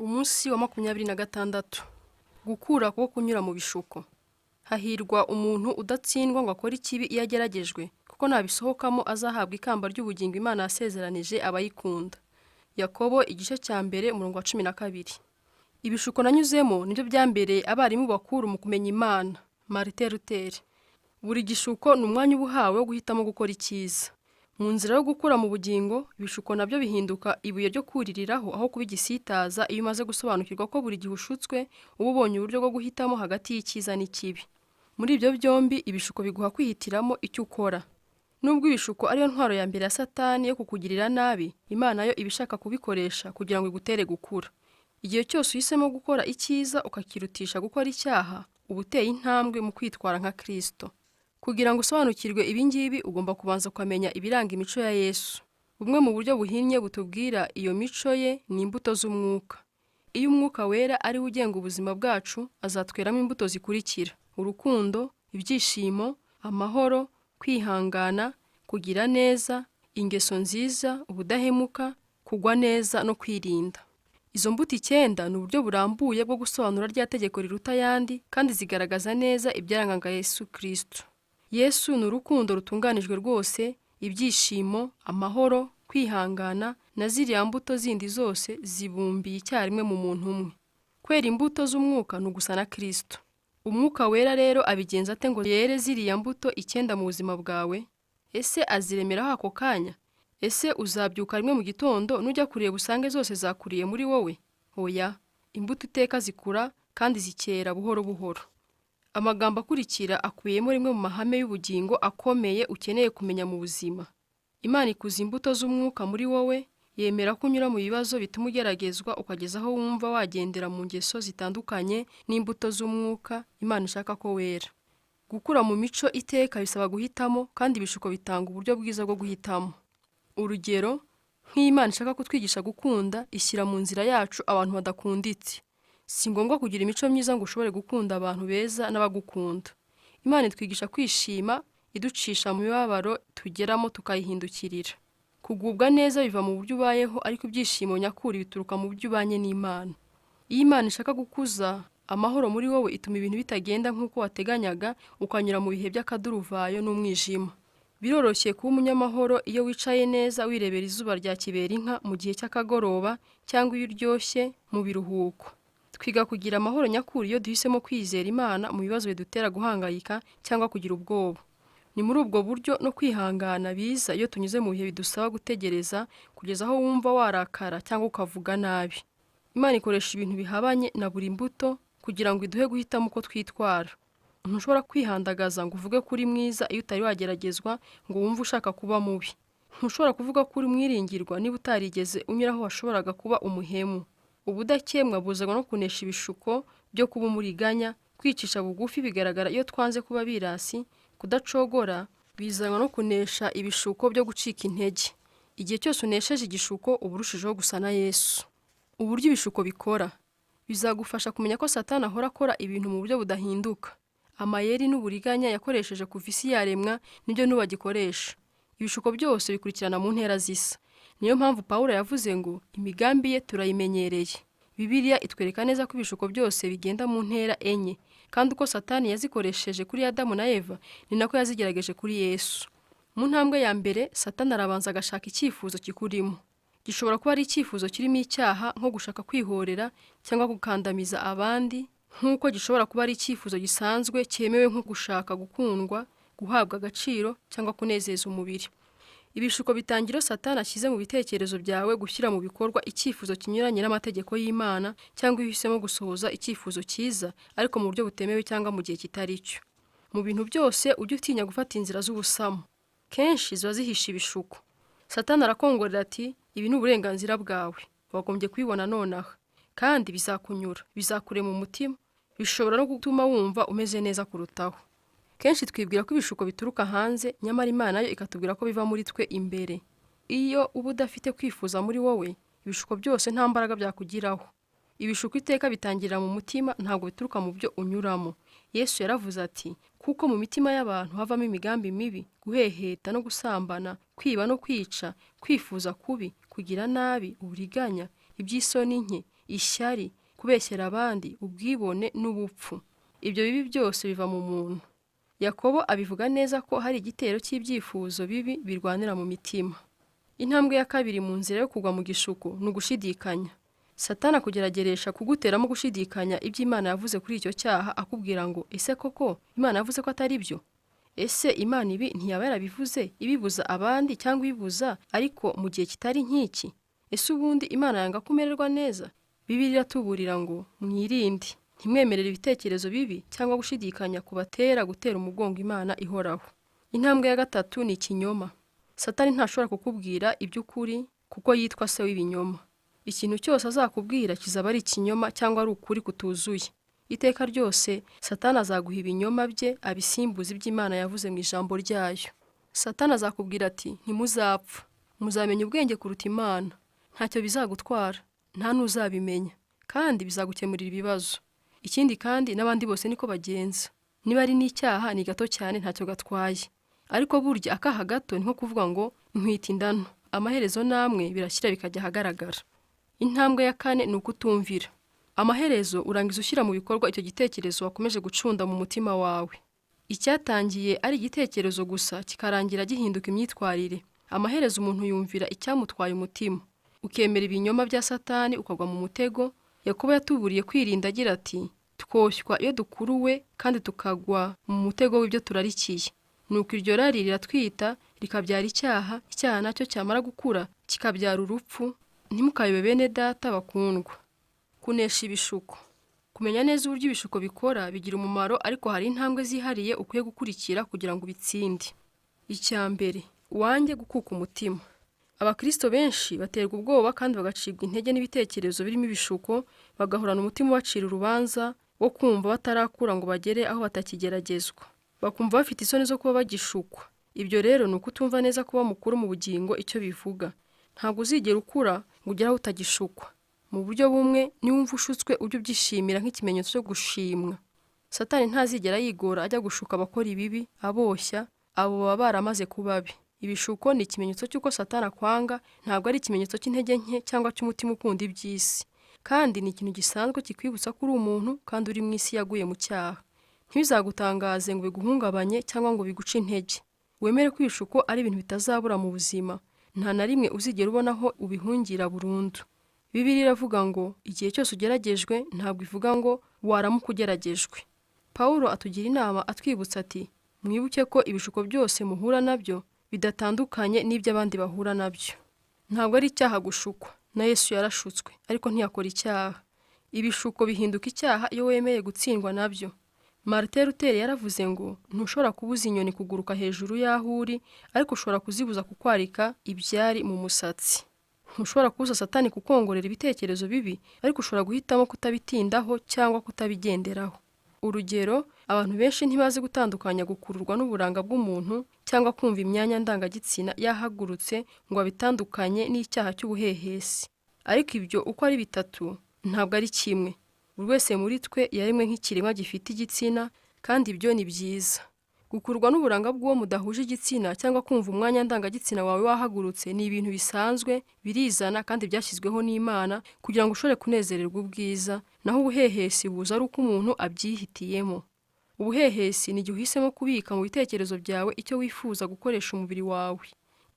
Umunsi wa 26. Gukura kuko kunyura mu bishuko. Hahirwa umuntu udatsindwa ngo akore ikibi iyo ageragejwe, kuko nabisohokamo azahabwa ikamba ry'ubugingo Imana yasezeranije abayikunda. Yakobo igice cya mbere umurongo wa 12. Ibishuko nanyuzemo nibyo byambereye abarimu bakuru mu kumenya Imana. Martin Luther. Buri gishuko ni umwanya ubuhawe wo guhitamo gukora icyiza. Mu nzira yo gukura mu bugingo, ibishuko nabyo bihinduka ibuye ryo kuririraho aho kuba igisitaza iyo umaze gusobanukirwa ko buri gihe ushutswe uba ubonye uburyo bwo guhitamo hagati y'icyiza n'ikibi. Muri ibyo byombi, ibishuko biguha kwihitiramo icyo ukora. Nubwo ibishuko ariyo ntwaro ya mbere ya Satani yo kukugirira nabi, Imana yo ibishaka kubikoresha kugira ngo igutere gukura. Igihe cyose uhisemo gukora icyiza ukakirutisha gukora icyaha, uba uteye intambwe mu kwitwara nka Kristo. Kugira ngo usobanukirwe ibingibi ugomba kubanza ukamenya ibiranga imico ya Yesu. Bumwe mu buryo buhinnye butubwira iyo mico ye ni imbuto z'umwuka. Iyo umwuka wera ari we ugenga ubuzima bwacu, azatweramo imbuto zikurikira: urukundo, ibyishimo, amahoro, kwihangana, kugira neza, ingeso nziza, ubudahemuka, kugwa neza no kwirinda. Izo mbuto 9 ni uburyo burambuye bwo gusobanura rya tegeko riruta ayandi, kandi zigaragaza neza ibyarangaga Yesu Kristo. Yesu ni urukundo rutunganijwe rwose, ibyishimo, amahoro, kwihangana na ziriya mbuto zindi zose zibumbiye icyarimwe mu muntu umwe. Kwera imbuto z'umwuka ni ugusa na Kristo. Umwuka wera rero abigenza ate ngo yere ziriya mbuto 9 mu buzima bwawe? Ese aziremeraho ako kanya? Ese uzabyuka rimwe mu gitondo nujya kureba usange zose zakuriye muri wowe? Oya, imbuto iteka zikura kandi zikera buhoro buhoro. Amagambo akurikira akubiyemo rimwe mu mahame y'ubugingo akomeye ukeneye kumenya mu buzima. Imana ikuza imbuto z'umwuka muri wowe, yemera ko unyura mu bibazo bituma ugeragezwa ukageza aho wumva wagendera mu ngeso zitandukanye n'imbuto z'umwuka Imana ishaka ko wera. Gukura mu mico iteka bisaba guhitamo, kandi ibishuko bitanga uburyo bwiza bwo guhitamo. Urugero, nk'Imana ishaka kutwigisha gukunda, ishyira mu nzira yacu abantu badakunditse. Si ngombwa kugira imico myiza ngo ushobore gukunda abantu beza n'abagukunda. Imana itwigisha kwishima, iducisha mu mibabaro tugeramo tukayihindukirira. Kugubwa neza biva mu buryo ubayeho, ariko ibyishimo nyakuri bituruka mu buryo ubanye n'Imana. Iyo Imana ishaka gukuza amahoro muri wowe, ituma ibintu bitagenda nk'uko wateganyaga, ukanyura mu bihe by'akaduruvayo n'umwijima. Biroroshye kuba umunyamahoro iyo wicaye neza wirebera izuba rya kiberinka mu gihe cy'akagoroba, cyangwa iyo uryoshye mu biruhuko. Twiga kugira amahoro nyakuri iyo duhisemo kwizera Imana mu bibazo bidutera guhangayika cyangwa kugira ubwoba. Ni muri ubwo buryo no kwihangana biza iyo tunyuze mu bihe bidusaba gutegereza kugeza aho wumva warakara cyangwa ukavuga nabi. Imana ikoresha ibintu bihabanye na buri mbuto kugira ngo iduhe guhitamo uko twitwara. Ntushobora kwihandagaza ngo uvuge ko uri mwiza iyo utari wageragezwa ngo wumve ushaka kuba mubi. Ntushobora kuvuga ko uri mwiringirwa niba utarigeze unyura aho washoboraga kuba umuhemu. Ubudakemwa buzanwa no kunesha ibishuko byo kuba umuriganya. Kwicisha bugufi bigaragara iyo twanze kuba birasi. Kudacogora bizanwa no kunesha ibishuko byo gucika intege. Igihe cyose unesheje igishuko uba urushijeho gusa na Yesu. Uburyo ibishuko bikora bizagufasha kumenya ko Satani ahora akora ibintu mu buryo budahinduka. Amayeri n'uburiganya yakoresheje kuva isi yaremwa nibyo n'ubagikoresha. Ibishuko byose bikurikirana mu ntera zisa. Niyo mpamvu Pawulo yavuze ngo imigambi ye turayimenyereye. Bibiliya itwereka neza ko ibishuko byose bigenda mu ntera enye, kandi uko Satani yazikoresheje kuri Adamu na Eva ni nako yazigerageje kuri Yesu. Mu ntambwe ya mbere, Satani arabanza agashaka icyifuzo kikurimo. Gishobora kuba ari icyifuzo kirimo icyaha, nko gushaka kwihorera cyangwa gukandamiza abandi, nk'uko gishobora kuba ari icyifuzo gisanzwe cyemewe nko gushaka gukundwa, guhabwa agaciro cyangwa kunezeza umubiri. Ibishuko bitangira Satani ashyize mu bitekerezo byawe gushyira mu bikorwa icyifuzo kinyuranye n'amategeko y'Imana, cyangwa uhisemo gusohoza icyifuzo cyiza ariko mu buryo butemewe cyangwa mu gihe kitari cyo. Mu bintu byose ujye utinya gufata inzira z'ubusamo. Kenshi ziba zihisha ibishuko. Satani arakongorera ati, ibi ni uburenganzira bwawe, wagombye kubibona nonaha, kandi bizakunyura, bizakure mu mutima, bishobora no gutuma wumva umeze neza kurutaho. Kenshi twibwira ko ibishuko bituruka hanze, nyamara Imana yo ikatubwira ko biva muri twe imbere. Iyo uba udafite kwifuza muri wowe, ibishuko byose nta mbaraga byakugiraho. Ibishuko iteka bitangirira mu mutima, ntabwo bituruka mu byo unyuramo. Yesu yaravuze ati, kuko mu mitima y'abantu havamo imigambi mibi, guheheta no gusambana, kwiba no kwica, kwifuza kubi, kugira nabi, uburiganya, iby'isoni nke, ishyari, kubeshyera abandi, ubwibone n'ubupfu. Ibyo bibi byose biva mu muntu. Yakobo abivuga neza ko hari igitero cy'ibyifuzo bibi birwanira mu mitima. Intambwe ya kabiri mu nzira yo kugwa mu gishuko ni ugushidikanya. Satani akugerageresha kuguteramo gushidikanya ibyo Imana yavuze kuri icyo cyaha, akubwira ngo ese koko Imana yavuze ko atari byo? Ese Imana ibi ntiyaba yarabivuze ibibuza abandi cyangwa ibibuza ariko mu gihe kitari nk'iki? Ese ubundi Imana yanga kumererwa neza? Bibiliya iratuburira ngo mwirinde, ntimwemerere ibitekerezo bibi cyangwa gushidikanya kubatera gutera umugongo Imana ihoraho. Intambwe ya gatatu ni ikinyoma. Satani ntashobora kukubwira iby'ukuri kuko yitwa se w'ibinyoma. Ikintu cyose azakubwira kizaba ari ikinyoma cyangwa ari ukuri kutuzuye. Iteka ryose Satani azaguha ibinyoma bye abisimbuza iby'Imana yavuze mu ijambo ryayo. Satani azakubwira ati ntimuzapfa, muzamenya ubwenge kuruta Imana, ntacyo bizagutwara, nta n'uzabimenya, kandi bizagukemurira ibibazo. Ikindi kandi n'abandi bose niko bagenza. Niba ari n'icyaha ni gato cyane ntacyo gatwaye, ariko burya akaha gato ni nko kuvuga ngo ntwite indano, amaherezo namwe birashyira bikajya ahagaragara. Intambwe ya kane ni ukutumvira. Amaherezo urangiza ushyira mu bikorwa icyo gitekerezo wakomeje gucunda mu mutima wawe. Icyatangiye ari igitekerezo gusa kikarangira gihinduka imyitwarire. Amaherezo umuntu yumvira icyamutwaye umutima, ukemera ibinyoma bya Satani ukagwa mu mutego. Yakobo yatuburiye kwirinda agira ati twoshywa iyo dukuruwe kandi tukagwa mu mutego w'ibyo turarikiye. Nuko iryo rari riratwita rikabyara icyaha, icyaha nacyo cyamara gukura kikabyara urupfu. Ntimukayobe bene data bakundwa. Kunesha ibishuko. Kumenya neza uburyo ibishuko bikora bigira umumaro, ariko hari intambwe zihariye ukwiye gukurikira kugira ngo ubitsinde. Icya mbere, wange gukuka umutima. Abakristo benshi baterwa ubwoba kandi bagacibwa intege n'ibitekerezo birimo ibishuko, bagahorana umutima ubacira urubanza wo kumva batarakura ngo bagere aho batakigeragezwa. Bakumva bafite isoni zo kuba bagishukwa. Ibyo rero ni ukutumva neza kuba mukuru mu bugingo icyo bivuga. Ntabwo uzigera ukura ngo ugere aho utagishukwa. Mu buryo bumwe, niwumva ushutswe ujye ubyishimira nk'ikimenyetso cyo gushimwa. Satani ntazigera yigora ajya gushuka abakora ibibi, aboshya, abo baba baramaze kuba be. Ibishuko ni ikimenyetso cy'uko Satani akwanga, ntabwo ari ikimenyetso cy'intege nke cyangwa cy'umutima ukunda iby'isi. Kandi ni ikintu gisanzwe kikwibutsa ko uri umuntu kandi uri mu isi yaguye mu cyaha. Ntibizagutangaze ngo biguhungabanye cyangwa ngo biguce intege. Wemere ko ibishuko ari ibintu bitazabura mu buzima. Nta na rimwe uzigera ubona aho ubihungira burundu. Bibiliya iravuga ngo igihe cyose ugeragejwe ntabwo ivuga ngo waramuka ugeragejwe. Pawulo atugira inama atwibutsa ati mwibuke ko ibishuko byose muhura nabyo bidatandukanye n'ibyo abandi bahura nabyo. Ntabwo ari icyaha gushukwa. Na Yesu yarashutswe ariko ntiyakora icyaha. Ibishuko bihinduka icyaha iyo wemeye gutsindwa nabyo. Martin Luther yaravuze ngo ntushobora kubuza inyoni kuguruka hejuru y'aho uri, ariko ushobora kuzibuza kukwarika ibyari mu musatsi. Ntushobora kubuza Satani kukongorera ibitekerezo bibi, ariko ushobora guhitamo kutabitindaho cyangwa kutabigenderaho. Urugero, abantu benshi ntibazi gutandukanya gukururwa n'uburanga bw'umuntu cyangwa kumva imyanya ndangagitsina yahagurutse ngo abitandukanye n'icyaha cy'ubuhehesi. Ariko ibyo uko ari bitatu ntabwo ari kimwe. Buri wese muri twe yaremwe nk'ikiremwa gifite igitsina, kandi ibyo ni byiza. Gukururwa n'uburanga bw'uwo mudahuje igitsina cyangwa kumva umwanya ndangagitsina wawe wahagurutse ni ibintu bisanzwe, birizana kandi byashyizweho n'Imana kugira ngo ushobore kunezererwa ubwiza, naho ubuhehesi buza ari uko umuntu abyihitiyemo. Ubuhehesi ni igihe uhisemo kubika mu bitekerezo byawe icyo wifuza gukoresha umubiri wawe.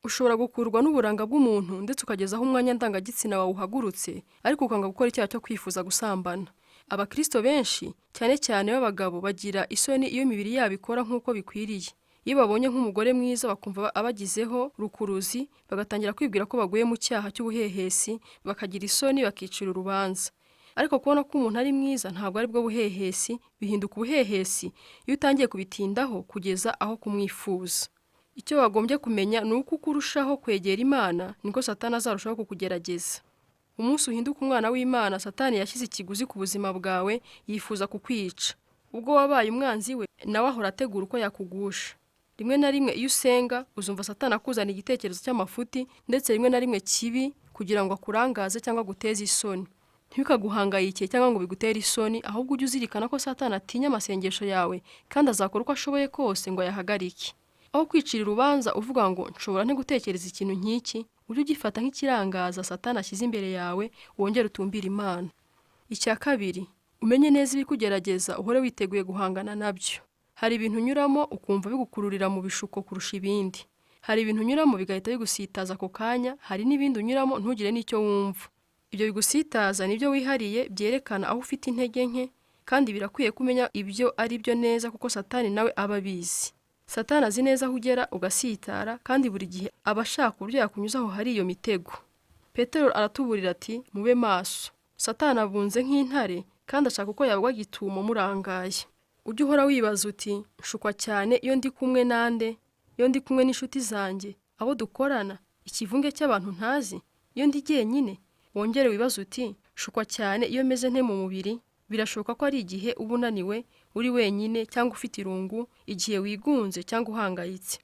Ushobora gukururwa n'uburanga bw'umuntu ndetse ukageza aho umwanya ndangagitsina wawe uhagurutse, ariko ukanga gukora icyaha cyo kwifuza gusambana. Abakristo benshi, cyane cyane b'abagabo, bagira isoni iyo imibiri yabo ikora nk'uko bikwiriye. Iyo babonye nk'umugore mwiza bakumva abagizeho rukuruzi, bagatangira kwibwira ko baguye mu cyaha cy'ubuhehesi, bakagira isoni bakicira urubanza. Ariko kubona ko umuntu ari mwiza ntabwo ari bwo buhehesi, bihinduka ubuhehesi iyo utangiye kubitindaho kugeza aho kumwifuza. Icyo wagombye kumenya ni uko urushaho kwegera Imana niko Satani azarushaho kukugerageza. Umunsi uhinduka umwana w'Imana, Satani yashyize ikiguzi ku buzima bwawe, yifuza kukwica. Ubwo wabaye umwanzi we, nawe ahora ategura uko yakugusha. Rimwe na rimwe iyo usenga uzumva Satani akuzana igitekerezo cy'amafuti ndetse rimwe na rimwe kibi kugira ngo akurangaze cyangwa guteze isoni. Ntibikaguhangayike cyangwa ngo bigutere isoni, ahubwo ujye uzirikana ko Satani atinya amasengesho yawe kandi azakora uko ashoboye kose ngo ayahagarike. Aho kwicira urubanza uvuga ngo nshobora nte gutekereza ikintu nk'iki, ujye ugifata nk'ikirangaza Satani ashyize imbere yawe, wongere utumbire Imana. Icya kabiri, umenye neza ibikugerageza uhore witeguye guhangana nabyo. Hari ibintu unyuramo ukumva bigukururira mu bishuko kurusha ibindi. Hari ibintu unyuramo bigahita bigusitaza ako kanya, hari n'ibindi unyuramo ntugire n'icyo wumva. Ibyo bigusitaza nibyo wihariye byerekana aho ufite intege nke, kandi birakwiye kumenya ibyo ari byo neza kuko Satani nawe aba abizi. Satani azi neza aho ugera ugasitara, kandi buri gihe aba ashaka uburyo yakunyuzaho hari iyo mitego. Petero aratuburira ati mube maso. Satani abunze nk'intare kandi ashaka uko yabagwa gitumo murangaye. Ujye uhora wibaza uti nshukwa cyane iyo ndi kumwe nande, iyo ndi kumwe n'inshuti zanjye, abo dukorana, ikivunge cy'abantu ntazi, iyo ndi jyenyine. Wongere wibaza uti nshukwa cyane iyo meze nte mu mubiri. Birashoboka ko ari igihe uba unaniwe, uri wenyine cyangwa ufite irungu, igihe wigunze cyangwa uhangayitse.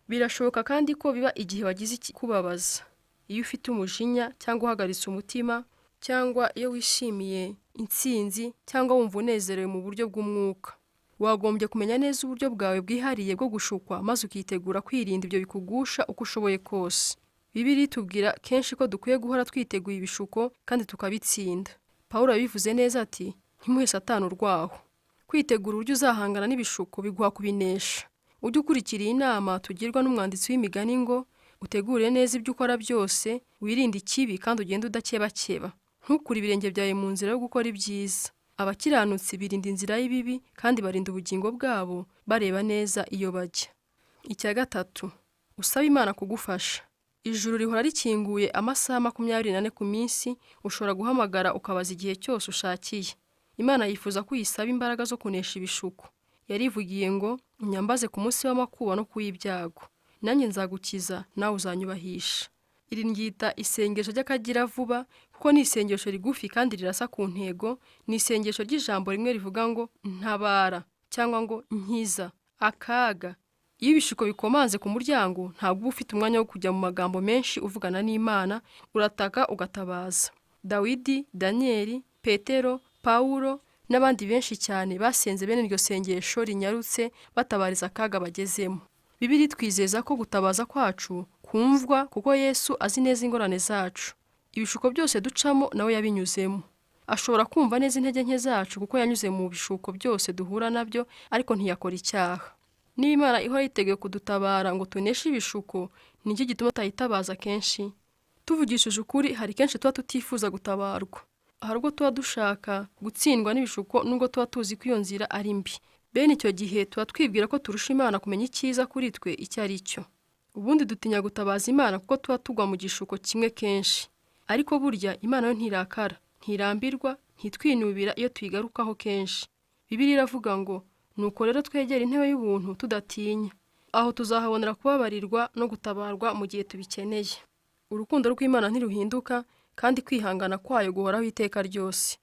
Birashoboka kandi ko biba igihe wagize ikikubabaza, iyo ufite umujinya cyangwa uhagaritse umutima, cyangwa iyo wishimiye intsinzi cyangwa wumva unezerewe mu buryo bw'umwuka. Wagombye kumenya neza uburyo bwawe bwihariye bwo gushukwa, maze ukitegura kwirinda ibyo bikugusha uko ushoboye kose. Bibiliya itubwira kenshi ko dukwiye guhora twiteguye ibishuko kandi tukabitsinda. Pawulo yabivuze neza ati ntimuhe Satani urwaho. Kwitegura uburyo uzahangana n'ibishuko biguha kubinesha. Ujye ukurikira inama tugirwa n'umwanditsi w'imigani ngo utegure neza ibyo ukora byose, wirinde ikibi kandi ugende udakebakeba. Ntukure ibirenge byawe mu nzira yo gukora ibyiza. Abakiranutsi birinda inzira y'ibibi kandi barinda ubugingo bwabo bareba neza iyo bajya. Icya gatatu, usaba Imana kugufasha. Ijuru rihora rikinguye amasaha 24 ku minsi, ushobora guhamagara ukabaza igihe cyose ushakiye. Imana yifuza ko uyisaba imbaraga zo kunesha ibishuko. Yarivugiye ngo unyambaze ku munsi w'amakuba no kuw'ibyago, nanjye nzagukiza nawe uzanyubahisha. Iri ngita isengesho ry'akagira vuba kuko ni isengesho rigufi kandi rirasa ku ntego. Ni isengesho ry'ijambo rimwe rivuga ngo ntabara cyangwa ngo nkiza, akaga. Iyo ibishuko bikomanze ku muryango, ntabwo uba ufite umwanya wo kujya mu magambo menshi uvugana n'Imana, urataka ugatabaza. Dawidi, Daniyeli, Petero, Pawulo n'abandi benshi cyane basenze bene iryo sengesho rinyarutse batabariza akaga bagezemo. Bibiliya twizeza ko gutabaza kwacu kumvwa kuko Yesu azi neza ingorane zacu. Ibishuko byose ducamo nawe yabinyuzemo. Ashobora kumva neza intege nke zacu kuko yanyuze mu bishuko byose duhura nabyo, ariko ntiyakora icyaha. Niba Imana ihora yiteguye kudutabara ngo tuneshe ibishuko, nicyo gituma tutayitabaza kenshi. Tuvugishije ukuri, hari kenshi tuba tutifuza gutabarwa. Hari ubwo tuba dushaka gutsindwa n'ibishuko nubwo tuba tuzi ko iyo nzira ari mbi. Bene icyo gihe tuba twibwira ko turusha Imana kumenya icyiza kuri twe icyo ari cyo. Ubundi dutinya gutabaza Imana kuko tuba tugwa mu gishuko kimwe kenshi. Ariko burya Imana yo ntirakara, ntirambirwa, ntitwinubira iyo tuyigarukaho kenshi. Bibiliya iravuga ngo nuko rero twegera intebe y'ubuntu tudatinya. Aho tuzahabonera kubabarirwa no gutabarwa mu gihe tubikeneye. Urukundo rw'Imana ntiruhinduka kandi kwihangana kwayo guhoraho iteka ryose.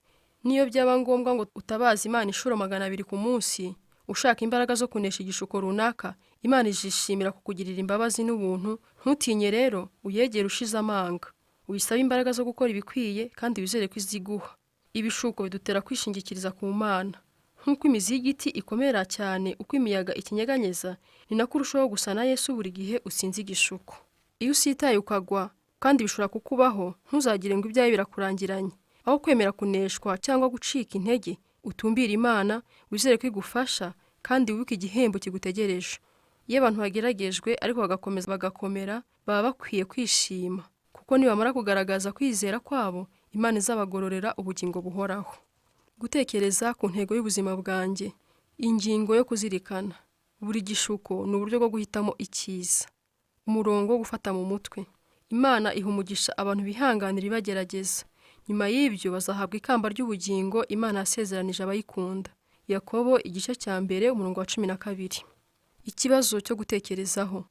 Niyo byaba ngombwa ngo utabaza Imana inshuro 200 ku munsi, ushaka imbaraga zo kunesha igishuko runaka, Imana izishimira kukugirira imbabazi n'ubuntu. Ntutinye rero, uyegere ushize amanga. Uyisaba imbaraga zo gukora ibikwiye kandi wizere ko iziguha. Ibishuko bidutera kwishingikiriza ku Mana. Nk'uko imizi y'igiti ikomera cyane uko imiyaga ikinyeganyeza, ni nako urushaho gusa na Yesu buri gihe usinze igishuko. Iyo usitaye ukagwa kandi bishobora kukubaho, ntuzagire ngo ibyawe birakurangiranye. Aho kwemera kuneshwa cyangwa gucika intege, utumbira Imana, wizere ko igufasha kandi wibuke igihembo kigutegereje. Iyo abantu bageragejwe ariko bagakomeza bagakomera, baba bakwiye kwishima kuko nibamara kugaragaza kwizera kwabo, Imana izabagororera ubugingo buhoraho. Gutekereza ku ntego y'ubuzima bwanjye. Ingingo yo kuzirikana. Buri gishuko ni uburyo bwo guhitamo icyiza. Umurongo wo gufata mu mutwe. Imana iha umugisha abantu bihanganira ibagerageza. Nyuma y'ibyo bazahabwa ikamba ry'ubugingo Imana yasezeranije abayikunda. Yakobo igice cya 1 umurongo wa 12. Ikibazo cyo gutekerezaho.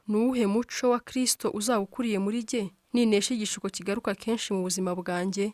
Ni uwuhe muco wa Kristo uzawukuriye muri jye ninesha igishuko kigaruka kenshi mu buzima bwanjye?